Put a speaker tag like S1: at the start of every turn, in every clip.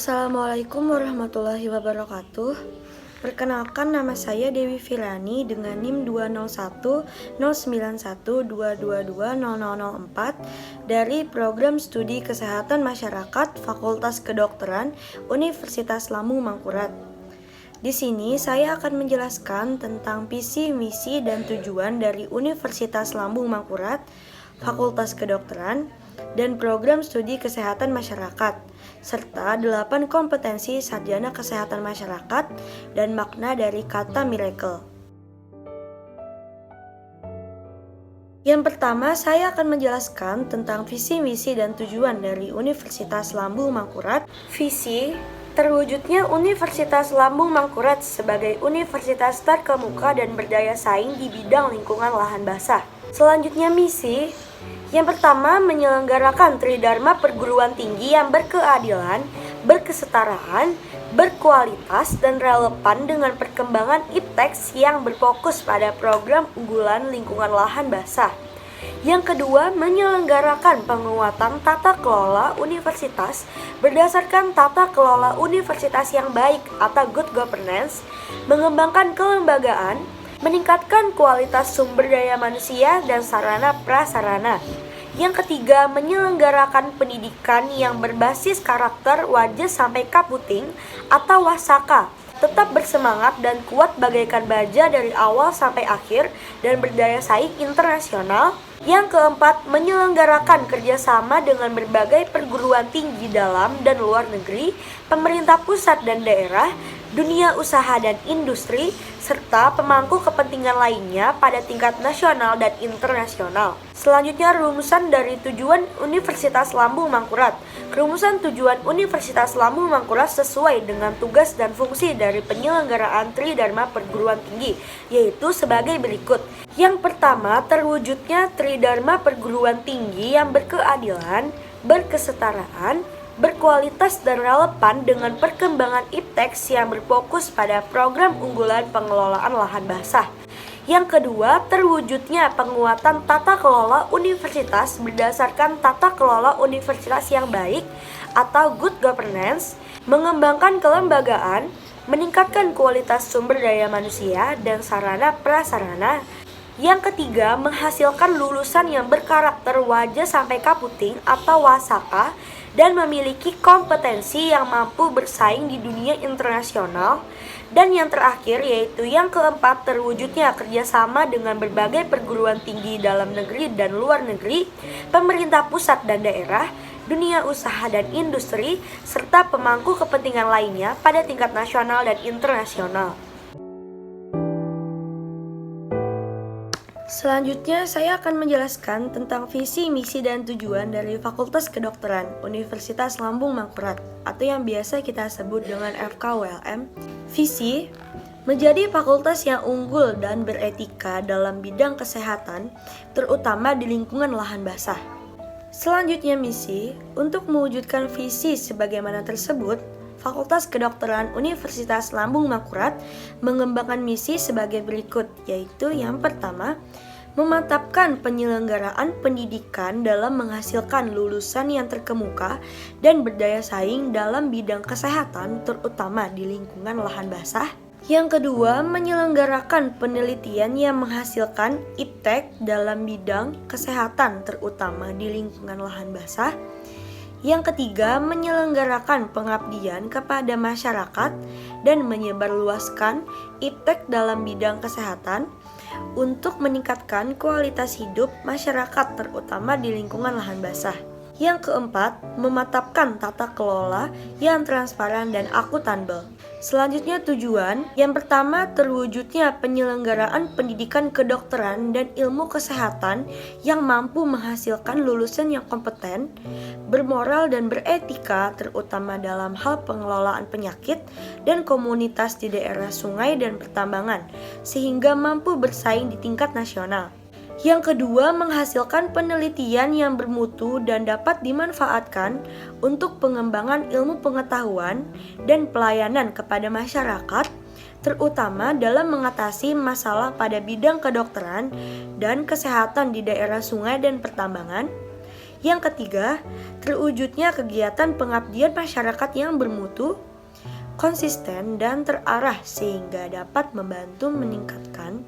S1: Assalamualaikum warahmatullahi wabarakatuh. Perkenalkan, nama saya Dewi Firani dengan NIM 2010912220004 dari Program Studi Kesehatan Masyarakat Fakultas Kedokteran Universitas Lambung Mangkurat. Di sini saya akan menjelaskan tentang visi, misi, dan tujuan dari Universitas Lambung Mangkurat, Fakultas Kedokteran, dan Program Studi Kesehatan Masyarakat, serta 8 kompetensi sarjana kesehatan masyarakat dan makna dari kata miracle. Yang pertama, saya akan menjelaskan tentang visi, misi, dan tujuan dari Universitas Lambung Mangkurat. Visi: terwujudnya Universitas Lambung Mangkurat sebagai universitas terkemuka dan berdaya saing di bidang lingkungan lahan basah. Selanjutnya, misi: yang pertama, menyelenggarakan Tridharma perguruan tinggi yang berkeadilan, berkesetaraan, berkualitas, dan relevan dengan perkembangan IPTEX yang berfokus pada program unggulan lingkungan lahan basah. Yang kedua, menyelenggarakan penguatan tata kelola universitas berdasarkan tata kelola universitas yang baik atau good governance, mengembangkan kelembagaan, meningkatkan kualitas sumber daya manusia dan sarana prasarana. Yang ketiga, menyelenggarakan pendidikan yang berbasis karakter wajah sampai kaputing atau wasaka, tetap bersemangat dan kuat bagaikan baja dari awal sampai akhir dan berdaya saing internasional. Yang keempat, menyelenggarakan kerjasama dengan berbagai perguruan tinggi dalam dan luar negeri, pemerintah pusat dan daerah, dunia usaha dan industri, serta pemangku kepentingan lainnya pada tingkat nasional dan internasional. Selanjutnya, rumusan dari tujuan Universitas Lambung Mangkurat. Rumusan tujuan Universitas Lambung Mangkurat sesuai dengan tugas dan fungsi dari penyelenggaraan Tridharma perguruan tinggi, yaitu sebagai berikut. Yang pertama, terwujudnya Tridharma perguruan tinggi yang berkeadilan, berkesetaraan, berkualitas dan relevan dengan perkembangan IPTEX yang berfokus pada program unggulan pengelolaan lahan basah. Yang kedua, terwujudnya penguatan tata kelola universitas berdasarkan tata kelola universitas yang baik atau good governance, mengembangkan kelembagaan, meningkatkan kualitas sumber daya manusia dan sarana prasarana. Yang ketiga, menghasilkan lulusan yang berkarakter wajah sampai kaputing atau wasaka dan memiliki kompetensi yang mampu bersaing di dunia internasional. Dan yang terakhir, yaitu yang keempat, terwujudnya kerjasama dengan berbagai perguruan tinggi dalam negeri dan luar negeri, pemerintah pusat dan daerah, dunia usaha dan industri, serta pemangku kepentingan lainnya pada tingkat nasional dan internasional. Selanjutnya, saya akan menjelaskan tentang visi, misi, dan tujuan dari Fakultas Kedokteran Universitas Lambung Mangkurat atau yang biasa kita sebut dengan FKULM. Visi: menjadi fakultas yang unggul dan beretika dalam bidang kesehatan, terutama di lingkungan lahan basah. Selanjutnya, misi: untuk mewujudkan visi sebagaimana tersebut, Fakultas Kedokteran Universitas Lambung Mangkurat mengembangkan misi sebagai berikut, yaitu yang pertama, memantapkan penyelenggaraan pendidikan dalam menghasilkan lulusan yang terkemuka dan berdaya saing dalam bidang kesehatan, terutama di lingkungan lahan basah. Yang kedua, menyelenggarakan penelitian yang menghasilkan IPTEK dalam bidang kesehatan, terutama di lingkungan lahan basah. Yang ketiga, menyelenggarakan pengabdian kepada masyarakat dan menyebarluaskan IPTEK dalam bidang kesehatan untuk meningkatkan kualitas hidup masyarakat terutama di lingkungan lahan basah. Yang keempat, memantapkan tata kelola yang transparan dan akuntabel. Selanjutnya, tujuan. Yang pertama, terwujudnya penyelenggaraan pendidikan kedokteran dan ilmu kesehatan yang mampu menghasilkan lulusan yang kompeten, bermoral dan beretika terutama dalam hal pengelolaan penyakit dan komunitas di daerah sungai dan pertambangan sehingga mampu bersaing di tingkat nasional. Yang kedua, menghasilkan penelitian yang bermutu dan dapat dimanfaatkan untuk pengembangan ilmu pengetahuan dan pelayanan kepada masyarakat, terutama dalam mengatasi masalah pada bidang kedokteran dan kesehatan di daerah sungai dan pertambangan. Yang ketiga, terwujudnya kegiatan pengabdian masyarakat yang bermutu, konsisten, dan terarah sehingga dapat membantu meningkatkan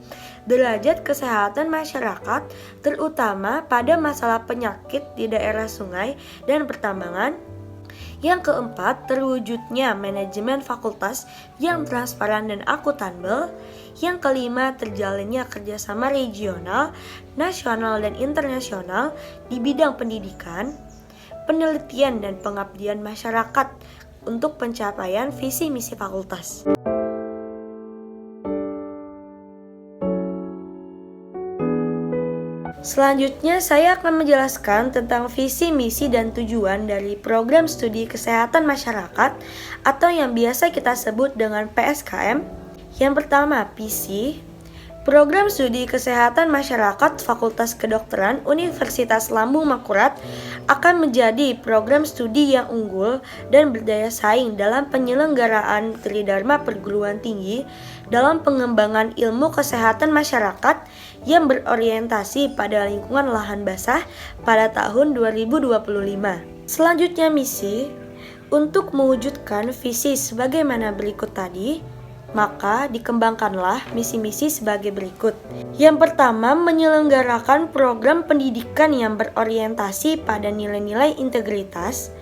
S1: derajat kesehatan masyarakat, terutama pada masalah penyakit di daerah sungai dan pertambangan. Yang keempat, terwujudnya manajemen fakultas yang transparan dan akuntabel. Yang kelima, terjalinnya kerjasama regional, nasional, dan internasional di bidang pendidikan, penelitian, dan pengabdian masyarakat untuk pencapaian visi misi fakultas. Selanjutnya, saya akan menjelaskan tentang visi, misi, dan tujuan dari program studi kesehatan masyarakat atau yang biasa kita sebut dengan PSKM. Yang pertama, visi. Program Studi Kesehatan Masyarakat Fakultas Kedokteran Universitas Lambung Mangkurat akan menjadi program studi yang unggul dan berdaya saing dalam penyelenggaraan tridharma perguruan tinggi dalam pengembangan ilmu kesehatan masyarakat yang berorientasi pada lingkungan lahan basah pada tahun 2025. Selanjutnya, misi. Untuk mewujudkan visi sebagaimana berikut tadi, maka dikembangkanlah misi-misi sebagai berikut. Yang pertama, menyelenggarakan program pendidikan yang berorientasi pada nilai-nilai integritas,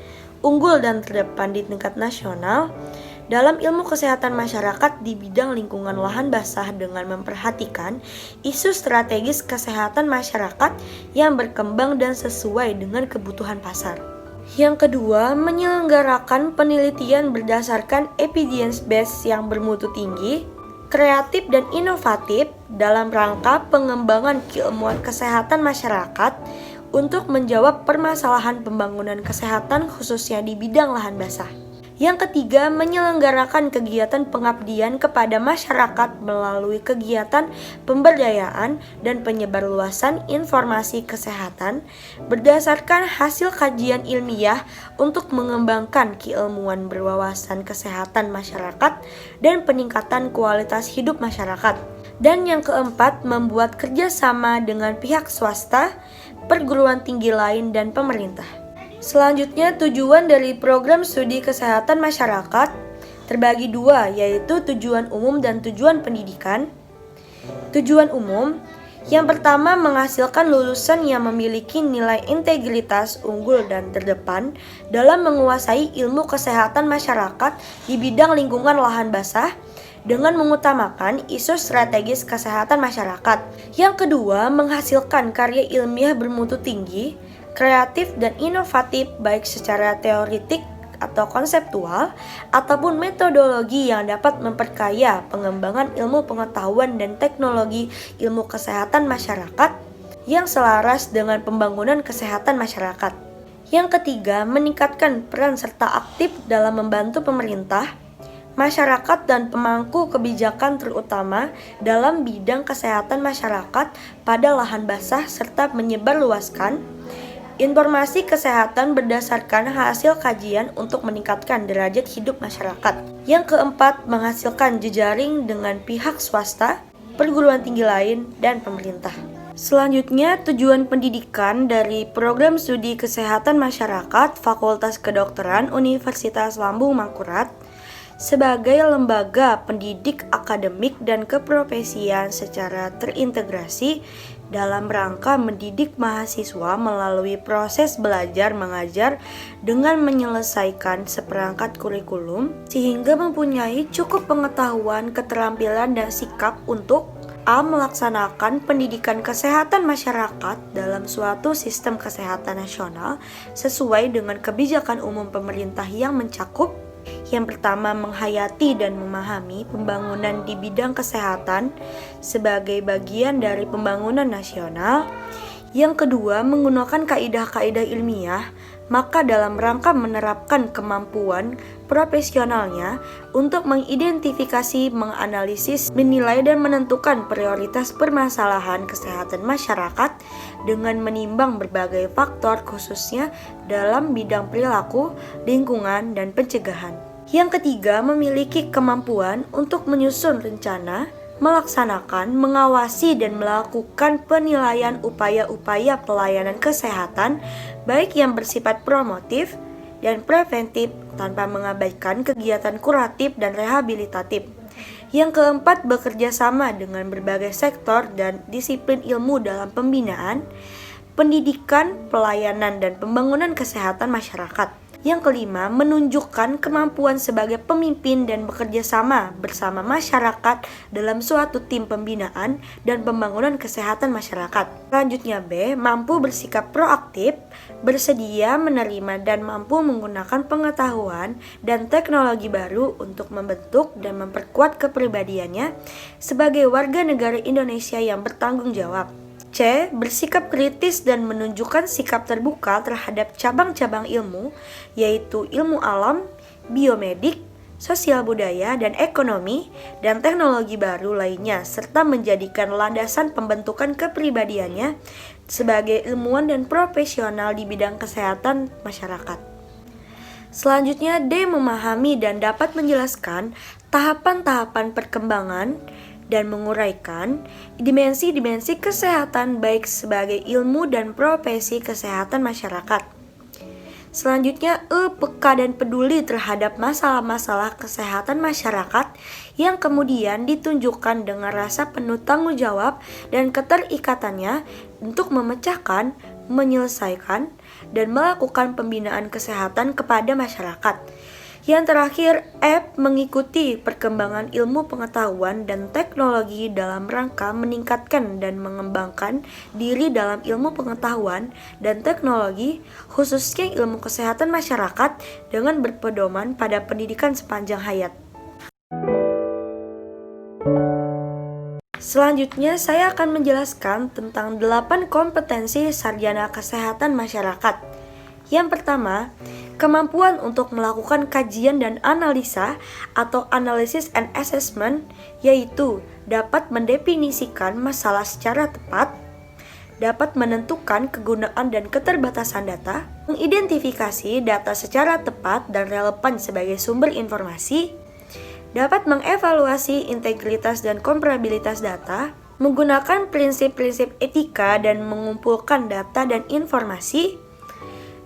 S1: unggul dan terdepan di tingkat nasional dalam ilmu kesehatan masyarakat di bidang lingkungan lahan basah dengan memperhatikan isu strategis kesehatan masyarakat yang berkembang dan sesuai dengan kebutuhan pasar. Yang kedua, menyelenggarakan penelitian berdasarkan evidence base yang bermutu tinggi, kreatif dan inovatif dalam rangka pengembangan keilmuan kesehatan masyarakat untuk menjawab permasalahan pembangunan kesehatan khususnya di bidang lahan basah. Yang ketiga, menyelenggarakan kegiatan pengabdian kepada masyarakat melalui kegiatan pemberdayaan dan penyebarluasan informasi kesehatan berdasarkan hasil kajian ilmiah untuk mengembangkan keilmuan berwawasan kesehatan masyarakat dan peningkatan kualitas hidup masyarakat. Dan yang keempat, membuat kerjasama dengan pihak swasta, perguruan tinggi lain, dan pemerintah. Selanjutnya, tujuan dari program studi kesehatan masyarakat terbagi dua, yaitu tujuan umum dan tujuan pendidikan. Tujuan umum yang pertama, menghasilkan lulusan yang memiliki nilai integritas unggul dan terdepan dalam menguasai ilmu kesehatan masyarakat di bidang lingkungan lahan basah dengan mengutamakan isu strategis kesehatan masyarakat. Yang kedua, menghasilkan karya ilmiah bermutu tinggi, kreatif dan inovatif baik secara teoritik atau konseptual ataupun metodologi yang dapat memperkaya pengembangan ilmu pengetahuan dan teknologi ilmu kesehatan masyarakat yang selaras dengan pembangunan kesehatan masyarakat. Yang ketiga, meningkatkan peran serta aktif dalam membantu pemerintah, masyarakat dan pemangku kebijakan terutama dalam bidang kesehatan masyarakat pada lahan basah serta menyebarluaskan informasi kesehatan berdasarkan hasil kajian untuk meningkatkan derajat hidup masyarakat. Yang keempat, menghasilkan jejaring dengan pihak swasta, perguruan tinggi lain, dan pemerintah. Selanjutnya, tujuan pendidikan dari program studi kesehatan masyarakat Fakultas Kedokteran Universitas Lambung Mangkurat sebagai lembaga pendidik akademik dan keprofesian secara terintegrasi dalam rangka mendidik mahasiswa melalui proses belajar mengajar dengan menyelesaikan seperangkat kurikulum sehingga mempunyai cukup pengetahuan, keterampilan, dan sikap untuk A. Melaksanakan pendidikan kesehatan masyarakat dalam suatu sistem kesehatan nasional sesuai dengan kebijakan umum pemerintah yang mencakup yang pertama, menghayati dan memahami pembangunan di bidang kesehatan sebagai bagian dari pembangunan nasional. Yang kedua, menggunakan kaidah-kaidah ilmiah, maka dalam rangka menerapkan kemampuan profesionalnya untuk mengidentifikasi, menganalisis, menilai, dan menentukan prioritas permasalahan kesehatan masyarakat dengan menimbang berbagai faktor khususnya dalam bidang perilaku, lingkungan, dan pencegahan. Yang ketiga, memiliki kemampuan untuk menyusun rencana, melaksanakan, mengawasi, dan melakukan penilaian upaya-upaya pelayanan kesehatan, baik yang bersifat promotif dan preventif tanpa mengabaikan kegiatan kuratif dan rehabilitatif. Yang keempat, bekerja sama dengan berbagai sektor dan disiplin ilmu dalam pembinaan, pendidikan, pelayanan, dan pembangunan kesehatan masyarakat. Yang kelima, menunjukkan kemampuan sebagai pemimpin dan bekerja sama bersama masyarakat dalam suatu tim pembinaan dan pembangunan kesehatan masyarakat. Selanjutnya B, mampu bersikap proaktif, bersedia menerima dan mampu menggunakan pengetahuan dan teknologi baru untuk membentuk dan memperkuat kepribadiannya sebagai warga negara Indonesia yang bertanggung jawab. C. Bersikap kritis dan menunjukkan sikap terbuka terhadap cabang-cabang ilmu, yaitu ilmu alam, biomedik, sosial budaya, dan ekonomi, dan teknologi baru lainnya, serta menjadikan landasan pembentukan kepribadiannya sebagai ilmuwan dan profesional di bidang kesehatan masyarakat. Selanjutnya, D. Memahami dan dapat menjelaskan tahapan-tahapan perkembangan dan menguraikan dimensi-dimensi kesehatan baik sebagai ilmu dan profesi kesehatan masyarakat. Selanjutnya E. Peka dan peduli terhadap masalah-masalah kesehatan masyarakat yang kemudian ditunjukkan dengan rasa penuh tanggung jawab dan keterikatannya untuk memecahkan, menyelesaikan, dan melakukan pembinaan kesehatan kepada masyarakat. Yang terakhir, F. Mengikuti perkembangan ilmu pengetahuan dan teknologi dalam rangka meningkatkan dan mengembangkan diri dalam ilmu pengetahuan dan teknologi, khususnya ilmu kesehatan masyarakat dengan berpedoman pada pendidikan sepanjang hayat. Selanjutnya, saya akan menjelaskan tentang 8 kompetensi sarjana kesehatan masyarakat. Yang pertama, kemampuan untuk melakukan kajian dan analisa atau analysis and assessment, yaitu dapat mendefinisikan masalah secara tepat, dapat menentukan kegunaan dan keterbatasan data, mengidentifikasi data secara tepat dan relevan sebagai sumber informasi, dapat mengevaluasi integritas dan komparabilitas data, menggunakan prinsip-prinsip etika dan mengumpulkan data dan informasi,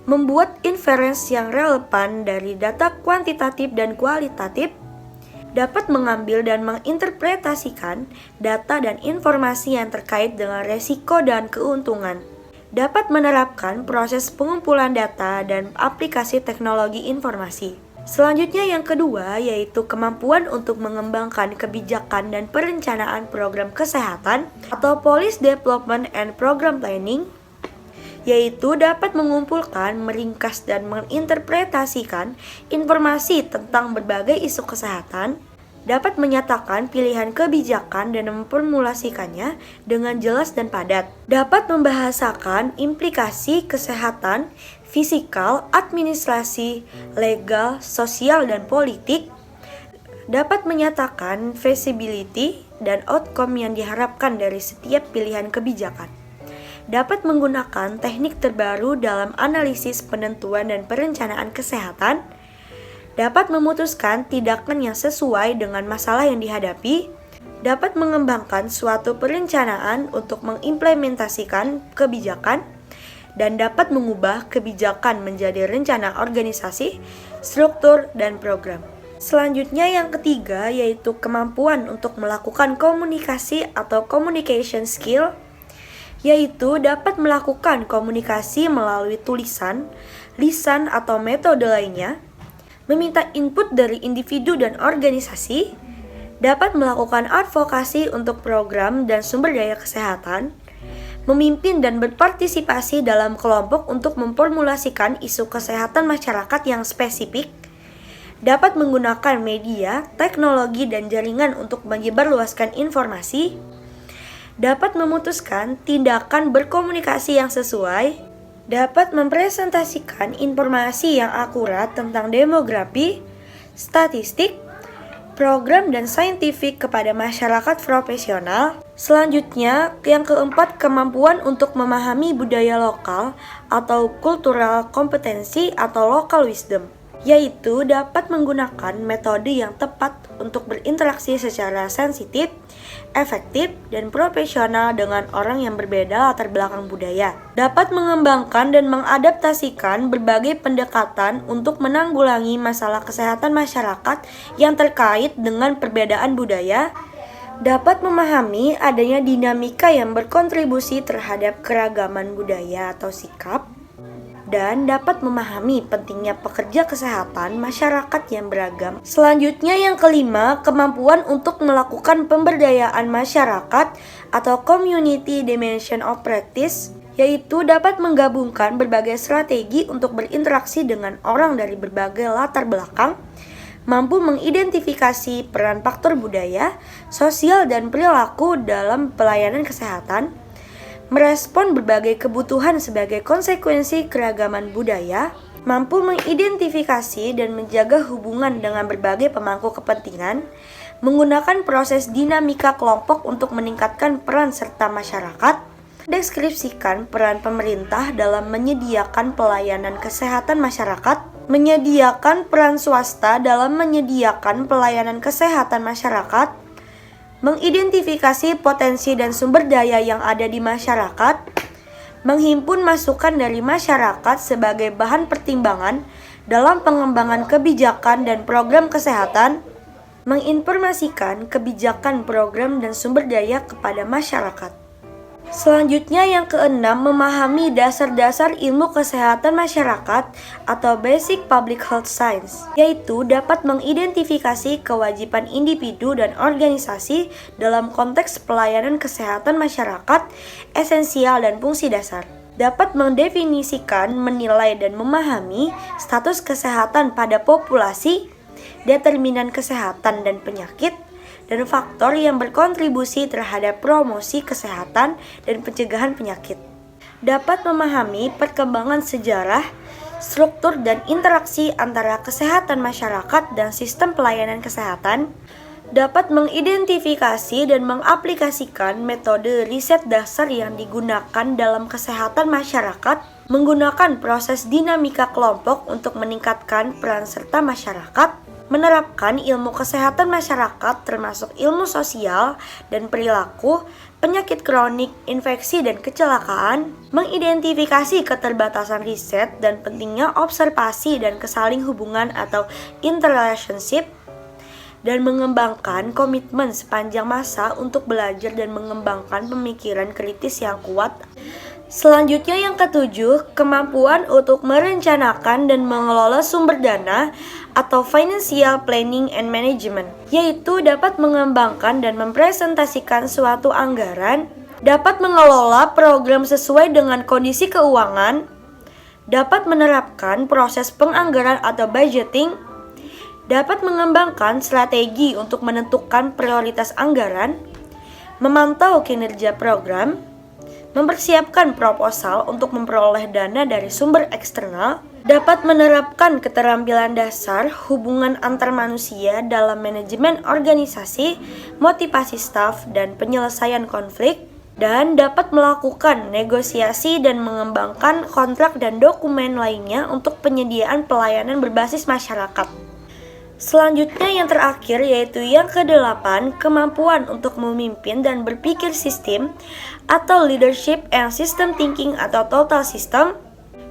S1: membuat inference yang relevan dari data kuantitatif dan kualitatif, dapat mengambil dan menginterpretasikan data dan informasi yang terkait dengan resiko dan keuntungan, dapat menerapkan proses pengumpulan data dan aplikasi teknologi informasi. Selanjutnya yang kedua, yaitu kemampuan untuk mengembangkan kebijakan dan perencanaan program kesehatan atau Policy Development and Program Planning, yaitu dapat mengumpulkan, meringkas, dan menginterpretasikan informasi tentang berbagai isu kesehatan, dapat menyatakan pilihan kebijakan dan memformulasikannya dengan jelas dan padat, dapat membahasakan implikasi kesehatan, fisikal, administrasi, legal, sosial, dan politik, dapat menyatakan feasibility dan outcome yang diharapkan dari setiap pilihan kebijakan, dapat menggunakan teknik terbaru dalam analisis penentuan dan perencanaan kesehatan, dapat memutuskan tindakan yang sesuai dengan masalah yang dihadapi, dapat mengembangkan suatu perencanaan untuk mengimplementasikan kebijakan, dan dapat mengubah kebijakan menjadi rencana organisasi, struktur, dan program. Selanjutnya yang ketiga, yaitu kemampuan untuk melakukan komunikasi atau communication skill, yaitu dapat melakukan komunikasi melalui tulisan, lisan, atau metode lainnya, meminta input dari individu dan organisasi, dapat melakukan advokasi untuk program dan sumber daya kesehatan, memimpin dan berpartisipasi dalam kelompok untuk memformulasikan isu kesehatan masyarakat yang spesifik, dapat menggunakan media, teknologi, dan jaringan untuk menyebarluaskan informasi, dapat memutuskan tindakan berkomunikasi yang sesuai, dapat mempresentasikan informasi yang akurat tentang demografi, statistik, program, dan saintifik kepada masyarakat profesional. Selanjutnya, yang keempat, kemampuan untuk memahami budaya lokal atau cultural kompetensi atau local wisdom, yaitu dapat menggunakan metode yang tepat untuk berinteraksi secara sensitif, efektif, dan profesional dengan orang yang berbeda latar belakang budaya. Dapat mengembangkan dan mengadaptasikan berbagai pendekatan untuk menanggulangi masalah kesehatan masyarakat yang terkait dengan perbedaan budaya, dapat memahami adanya dinamika yang berkontribusi terhadap keragaman budaya atau sikap, dan dapat memahami pentingnya pekerja kesehatan masyarakat yang beragam. Selanjutnya yang kelima, kemampuan untuk melakukan pemberdayaan masyarakat atau community dimension of practice, yaitu dapat menggabungkan berbagai strategi untuk berinteraksi dengan orang dari berbagai latar belakang, mampu mengidentifikasi peran faktor budaya, sosial, dan perilaku dalam pelayanan kesehatan, merespon berbagai kebutuhan sebagai konsekuensi keragaman budaya, mampu mengidentifikasi dan menjaga hubungan dengan berbagai pemangku kepentingan, menggunakan proses dinamika kelompok untuk meningkatkan peran serta masyarakat, deskripsikan peran pemerintah dalam menyediakan pelayanan kesehatan masyarakat, menyediakan peran swasta dalam menyediakan pelayanan kesehatan masyarakat, mengidentifikasi potensi dan sumber daya yang ada di masyarakat, menghimpun masukan dari masyarakat sebagai bahan pertimbangan dalam pengembangan kebijakan dan program kesehatan, menginformasikan kebijakan, program, dan sumber daya kepada masyarakat. Selanjutnya yang keenam, memahami dasar-dasar ilmu kesehatan masyarakat atau Basic Public Health Science, yaitu dapat mengidentifikasi kewajiban individu dan organisasi dalam konteks pelayanan kesehatan masyarakat, esensial dan fungsi dasar. Dapat mendefinisikan, menilai, dan memahami status kesehatan pada populasi, determinan kesehatan dan penyakit, dan faktor yang berkontribusi terhadap promosi kesehatan dan pencegahan penyakit. Dapat memahami perkembangan sejarah, struktur, dan interaksi antara kesehatan masyarakat dan sistem pelayanan kesehatan. Dapat mengidentifikasi dan mengaplikasikan metode riset dasar yang digunakan dalam kesehatan masyarakat, menggunakan proses dinamika kelompok untuk meningkatkan peran serta masyarakat, menerapkan ilmu kesehatan masyarakat termasuk ilmu sosial dan perilaku, penyakit kronik, infeksi, dan kecelakaan, mengidentifikasi keterbatasan riset dan pentingnya observasi dan kesaling hubungan atau interrelationship, dan mengembangkan komitmen sepanjang masa untuk belajar dan mengembangkan pemikiran kritis yang kuat. Selanjutnya yang ketujuh, kemampuan untuk merencanakan dan mengelola sumber dana atau financial planning and management, yaitu dapat mengembangkan dan mempresentasikan suatu anggaran, dapat mengelola program sesuai dengan kondisi keuangan, dapat menerapkan proses penganggaran atau budgeting, dapat mengembangkan strategi untuk menentukan prioritas anggaran, memantau kinerja program, mempersiapkan proposal untuk memperoleh dana dari sumber eksternal, dapat menerapkan keterampilan dasar hubungan antar manusia dalam manajemen organisasi, motivasi staf, dan penyelesaian konflik, dan dapat melakukan negosiasi dan mengembangkan kontrak dan dokumen lainnya untuk penyediaan pelayanan berbasis masyarakat. Selanjutnya yang terakhir yaitu yang kedelapan, kemampuan untuk memimpin dan berpikir sistem atau leadership and system thinking atau total system,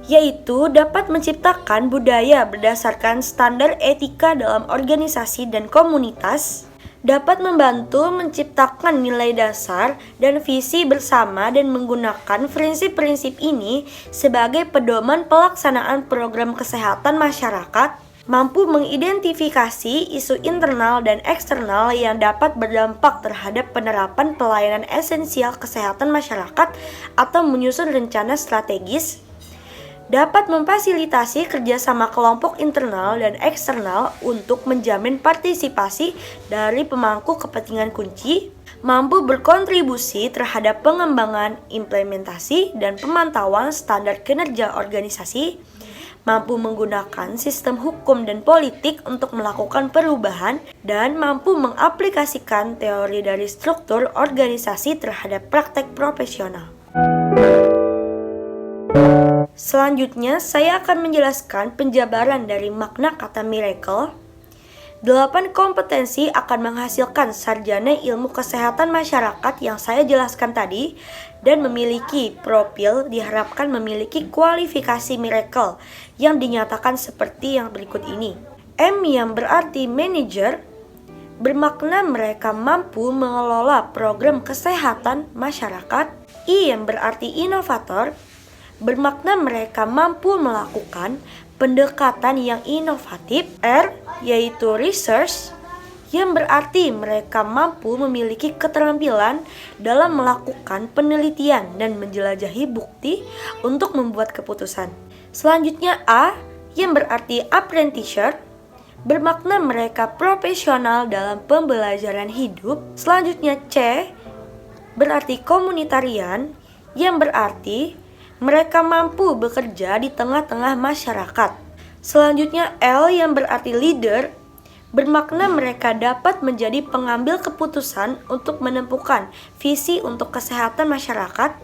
S1: yaitu dapat menciptakan budaya berdasarkan standar etika dalam organisasi dan komunitas, dapat membantu menciptakan nilai dasar dan visi bersama dan menggunakan prinsip-prinsip ini sebagai pedoman pelaksanaan program kesehatan masyarakat, mampu mengidentifikasi isu internal dan eksternal yang dapat berdampak terhadap penerapan pelayanan esensial kesehatan masyarakat atau menyusun rencana strategis, dapat memfasilitasi kerjasama kelompok internal dan eksternal untuk menjamin partisipasi dari pemangku kepentingan kunci, mampu berkontribusi terhadap pengembangan, implementasi, dan pemantauan standar kinerja organisasi, mampu menggunakan sistem hukum dan politik untuk melakukan perubahan, dan mampu mengaplikasikan teori dari struktur organisasi terhadap praktek profesional. Selanjutnya, saya akan menjelaskan penjabaran dari makna kata miracle. 8 kompetensi akan menghasilkan sarjana ilmu kesehatan masyarakat yang saya jelaskan tadi, dan memiliki profil diharapkan memiliki kualifikasi miracle yang dinyatakan seperti yang berikut ini. M yang berarti manager, bermakna mereka mampu mengelola program kesehatan masyarakat. I yang berarti inovator, bermakna mereka mampu melakukan pendekatan yang inovatif. R yaitu research, yang berarti mereka mampu memiliki keterampilan dalam melakukan penelitian dan menjelajahi bukti untuk membuat keputusan. Selanjutnya A yang berarti apprenticeship, bermakna mereka profesional dalam pembelajaran hidup. Selanjutnya C berarti komunitarian, yang berarti mereka mampu bekerja di tengah-tengah masyarakat. Selanjutnya L yang berarti leader, bermakna mereka dapat menjadi pengambil keputusan untuk menentukan visi untuk kesehatan masyarakat.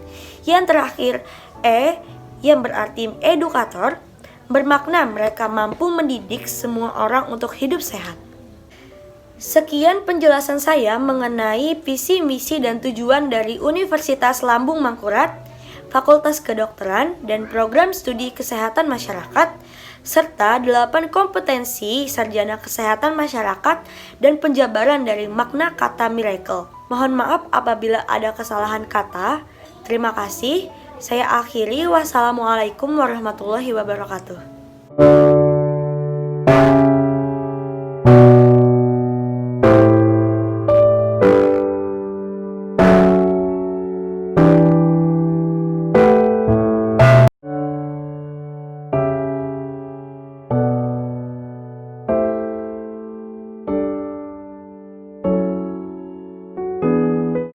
S1: Yang terakhir E yang berarti edukator, bermakna mereka mampu mendidik semua orang untuk hidup sehat. Sekian penjelasan saya mengenai visi, misi, dan tujuan dari Universitas Lambung Mangkurat, Fakultas Kedokteran, dan Program Studi Kesehatan Masyarakat, serta 8 kompetensi sarjana kesehatan masyarakat dan penjabaran dari makna kata miracle. Mohon maaf apabila ada kesalahan kata. Terima kasih. Saya akhiri. Wassalamualaikum warahmatullahi wabarakatuh.